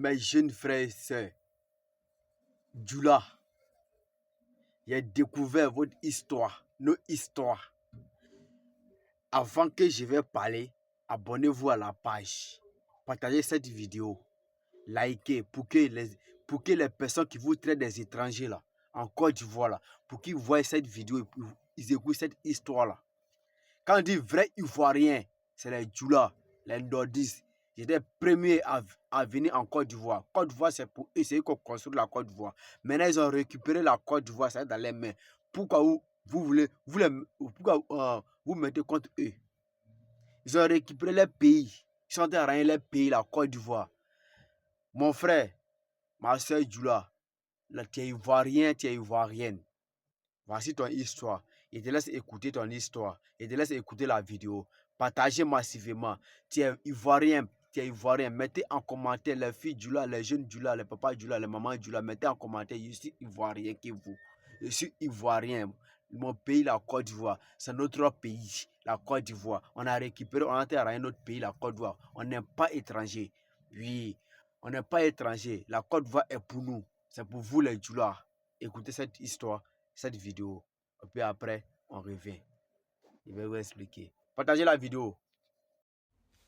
Mes jeunes frères et sœurs, Djoula, j'ai découvert votre histoire, nos histoires. Avant que je vais parler, abonnez-vous à la page, partagez cette vidéo, likez pour que les personnes qui vous traitent des étrangers là, en Côte d'Ivoire là, pour qu'ils voient cette vidéo et ils écoutent cette histoire là. Quand on dit vrai Ivoirien, c'est les Djoula, les nordistes. J'étais premier à venir en Côte d'Ivoire. Côte d'Ivoire, c'est pour essayer qu'on construise la Côte d'Ivoire. Maintenant, ils ont récupéré la Côte d'Ivoire, ça est dans les mains. Pourquoi vous mettez contre eux? Ils ont récupéré les pays. Ils sont en train de ramener les pays, la Côte d'Ivoire. Mon frère, ma soeur Djoula, tu es Ivoirien, tu es Ivoirienne. Voici ton histoire. Et te laisse écouter ton histoire. Et te laisse écouter la vidéo. Partagez massivement. Tu es Ivoirien. Tu es Ivoirien. Mettez en commentaire les filles Djoula, les jeunes Djoula, les papas Djoula, les mamans Djoula. Mettez en commentaire. Je suis Ivoirien que vous. Je suis Ivoirien. Mon pays, la Côte d'Ivoire, c'est notre pays, la Côte d'Ivoire. On a récupéré, on a terrain notre pays, la Côte d'Ivoire. On n'est pas étranger. Oui, on n'est pas étranger. La Côte d'Ivoire est pour nous. C'est pour vous les Djoula. Écoutez cette histoire, cette vidéo. Et puis après, on revient. Je vais vous expliquer. Partagez la vidéo.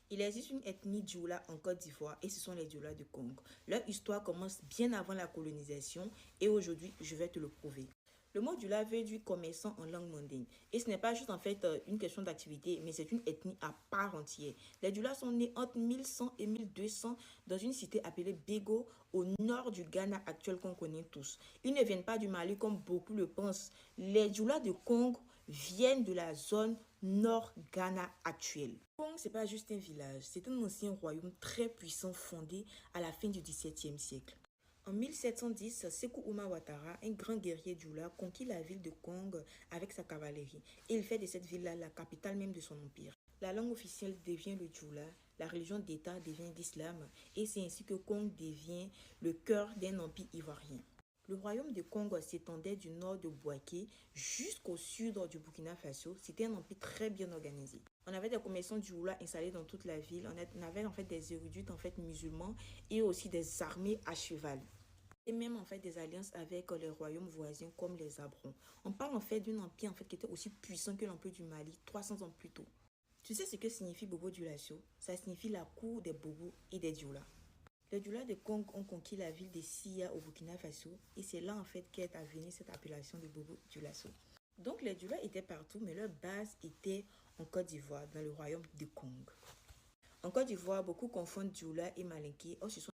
Il existe une ethnie Djoula en Côte d'Ivoire et ce sont les Djoula du Congo. Leur histoire commence bien avant la colonisation et aujourd'hui, je vais te le prouver. Le mot Djoula veut dire commerçant en langue mandingue. Et ce n'est pas juste en fait une question d'activité, mais c'est une ethnie à part entière. Les Djoula sont nés entre 1100 et 1200 dans une cité appelée Bégo, au nord du Ghana actuel qu'on connaît tous. Ils ne viennent pas du Mali comme beaucoup le pensent. Les Djoula de Congo viennent de la zone nord Ghana actuelle. Congo, ce n'est pas juste un village, c'est un ancien royaume très puissant fondé à la fin du XVIIe siècle. En 1710, Sékou Ouma Ouattara, un grand guerrier Djoula, conquit la ville de Kong avec sa cavalerie. Et il fait de cette ville-là la capitale même de son empire. La langue officielle devient le Djoula, la religion d'État devient l'islam, et c'est ainsi que Kong devient le cœur d'un empire ivoirien. Le royaume de Congo s'étendait du nord de Bouaké jusqu'au sud du Burkina Faso. C'était un empire très bien organisé. On avait des commerçants Djoula installés dans toute la ville. On avait en fait des érudits en fait musulmans et aussi des armées à cheval. Et même en fait des alliances avec les royaumes voisins comme les Abrons. On parle en fait d'un empire en fait qui était aussi puissant que l'empire du Mali 300 ans plus tôt. Tu sais ce que signifie Bobo Dioulasso? Ça signifie la cour des Bobos et des Djoula. Les Djoula de Congo ont conquis la ville de Sia au Burkina Faso et c'est là en fait qu'est venue cette appellation de Bobo Dioulasso. Donc les Djoula étaient partout mais leur base était en Côte d'Ivoire dans le royaume de Congo. En Côte d'Ivoire, beaucoup confondent Djoula et Malinké. Or, ce sont